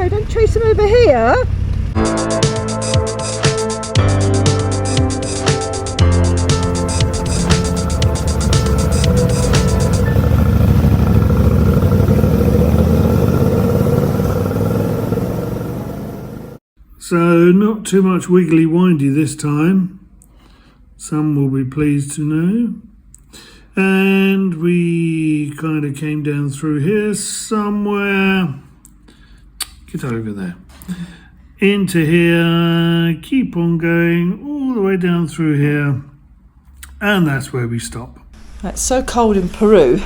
go, don't chase them over here. So not too much wiggly windy this time. Some will be pleased to know. And we kind of came down through here somewhere. Get over there. Into here, keep on going all the way down through here. And that's where we stop. It's so cold in Peru,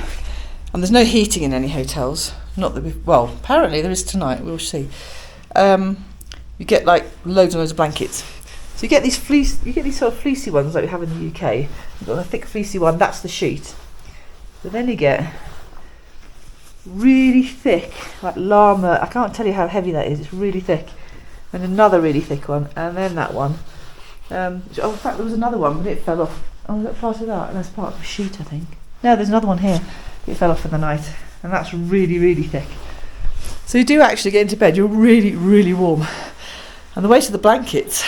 and there's no heating in any hotels. Not that well, apparently there is tonight, we'll see. You get like loads and loads of blankets. So you get these sort of fleecy ones like we have in the UK. You've got a thick fleecy one, that's the sheet. But then you get really thick, like llama, I can't tell you how heavy that is, it's really thick. And another really thick one, and then that one. In fact there was another one, but it fell off. Oh, was that part of that? That's part of the sheet, I think. No, there's another one here. It fell off in the night, and that's really, really thick. So you do actually get into bed, you're really, really warm. And the weight of the blankets,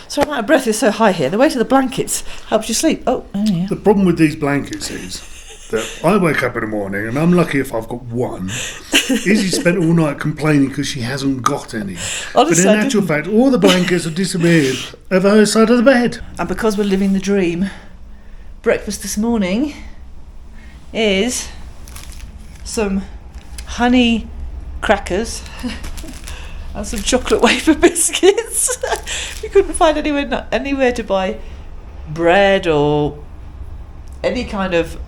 sorry, my breath is so high here, the weight of the blankets helps you sleep. Oh yeah. The problem with these blankets is that I wake up in the morning and I'm lucky if I've got one. Izzy spent all night complaining because she hasn't got any. Honestly, but in actual fact, all the blankets have disappeared over her side of the bed. And because we're living the dream, breakfast this morning is some honey crackers and some chocolate wafer biscuits. We couldn't find anywhere to buy bread or any kind of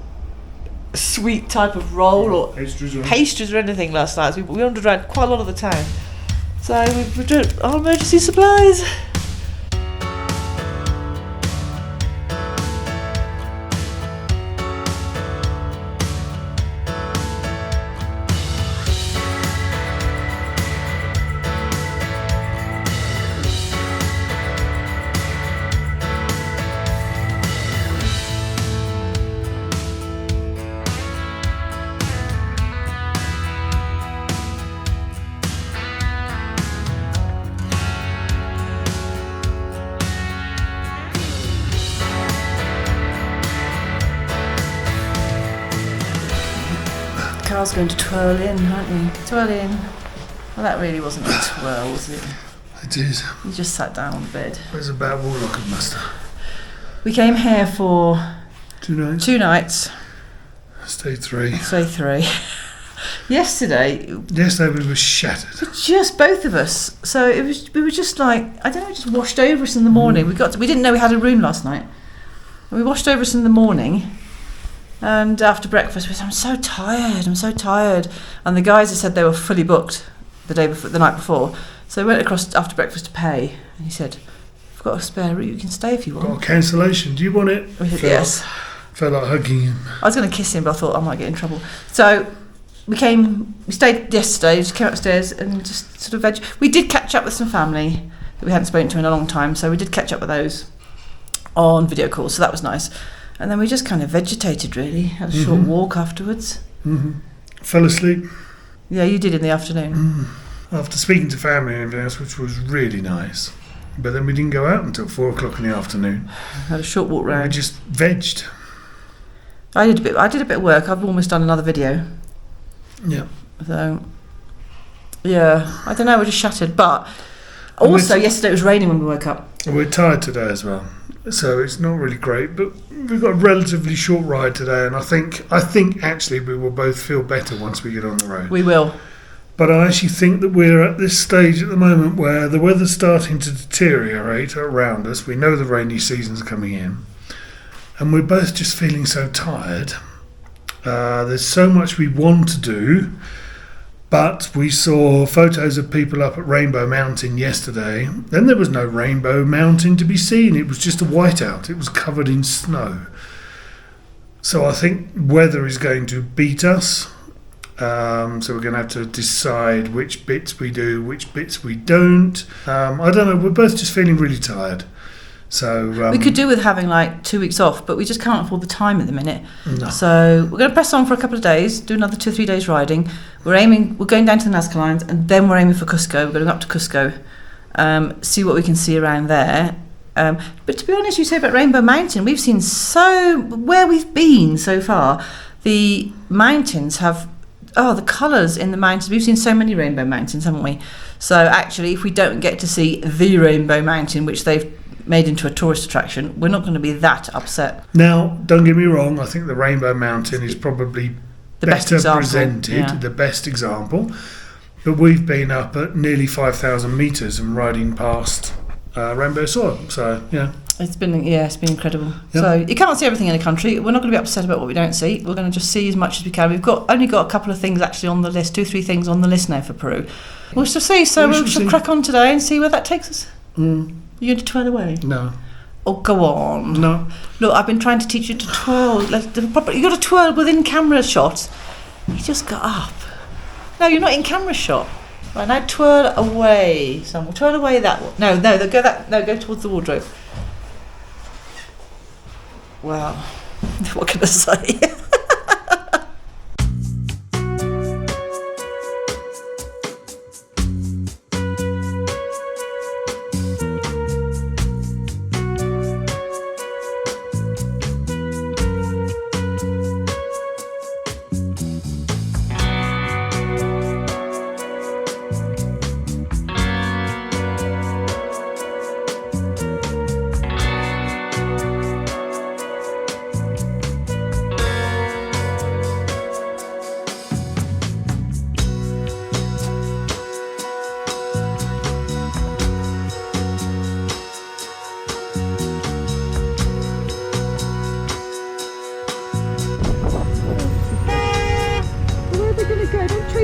sweet type of roll or pastries or anything last night. So we wandered around quite a lot of the town. So we've done our emergency supplies. Carl's going to twirl in, aren't you? Twirl in. Well, that really wasn't a twirl, was it? It is. You just sat down on the bed. Where's a bad warlock of mustard? We came here for 2 nights. 2 nights. Stay 3. Stay 3. Yesterday we were shattered. Just both of us. So we were just like, I don't know, just washed over us in the morning. We didn't know we had a room last night. And we washed over us in the morning. And after breakfast, we said, I'm so tired. And the guys had said they were fully booked the night before. So we went across after breakfast to pay. And he said, I've got a spare room, you can stay if you want. Got a cancellation, do you want it? We said, yes. Felt like hugging him. I was going to kiss him, but I thought I might get in trouble. So we stayed yesterday, just came upstairs and just sort of veg. We did catch up with some family that we hadn't spoken to in a long time. So we did catch up with those on video calls. So that was nice. And then we just kind of vegetated, really. Had a short walk afterwards. Fell asleep. Yeah, you did in the afternoon. After speaking to family and everything else, which was really nice. But then we didn't go out until 4 o'clock in the afternoon. Had a short walk round. We just vegged. I did a bit of work. I've almost done another video. Yeah. So, yeah, I don't know, we're just shattered. But also, yesterday it was raining when we woke up. We're tired today as well. So it's not really great, but we've got a relatively short ride today, and I think actually we will both feel better once we get on the road. We will. But I actually think that we're at this stage at the moment where the weather's starting to deteriorate around us. We know the rainy season's coming in, and we're both just feeling so tired. There's so much we want to do, but we saw photos of people up at Rainbow Mountain yesterday. Then there was no Rainbow Mountain to be seen. It was just a whiteout. It was covered in snow. So I think weather is going to beat us. So we're going to have to decide which bits we do, which bits we don't. I don't know. We're both just feeling really tired. So we could do with having like 2 weeks off, but we just can't afford the time at the minute. No. So we're going to press on for a couple of days, do another 2 or 3 days riding. We're going down to the Nazca Lines, and then we're aiming for Cusco. We're going up to Cusco, see what we can see around there. But to be honest, you say about Rainbow Mountain, we've seen where we've been so far, the mountains have, the colours in the mountains, we've seen so many rainbow mountains, haven't we? So actually, if we don't get to see the Rainbow Mountain, which they've made into a tourist attraction, we're not going to be that upset. Now, don't get me wrong, I think the Rainbow Mountain is probably The best better example, presented, yeah. the best example. But we've been up at nearly 5,000 metres and riding past rainbow soil. So, yeah. It's been incredible. Yep. So you can't see everything in the country. We're not going to be upset about what we don't see. We're going to just see as much as we can. We've only got a couple of things actually on the list, 2-3 things on the list now for Peru. We shall see. So we shall crack on today and see where that takes us. Mm. Are you going to twirl away? No. Oh, go on. No. Look, I've been trying to teach you to twirl. You've got to twirl within camera shots. You just got up. No, you're not in camera shot. Right, now twirl away. Twirl away that one. Go towards the wardrobe. Wow. What can I say?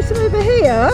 Over here.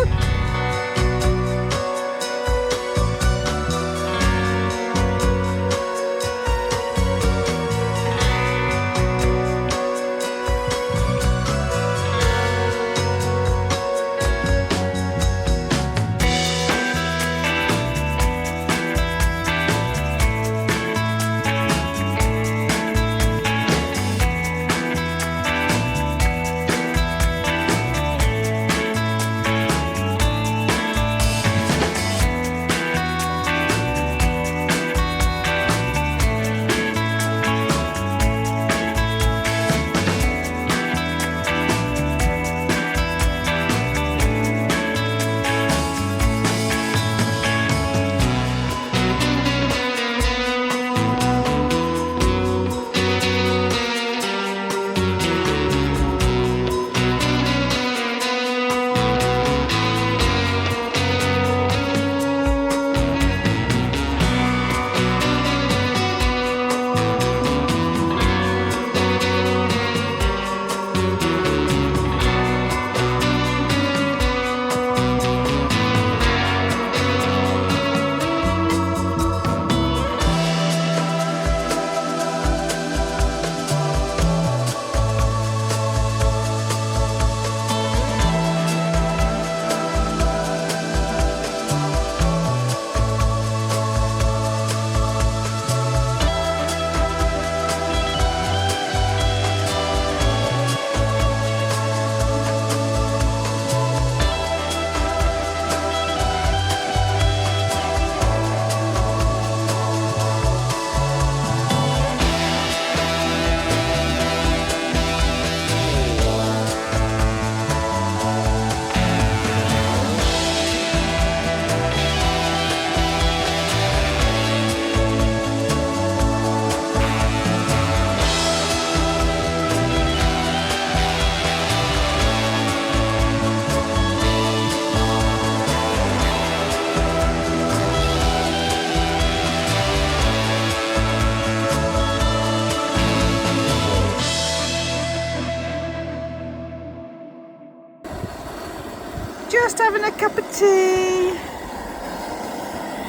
Just having a cup of tea.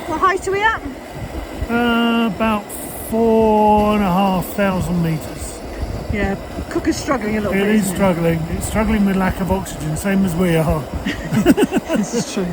What height are we at? About 4,500 metres. Yeah, Cooker's struggling a little bit. It is struggling. It's struggling with lack of oxygen, same as we are. This is true.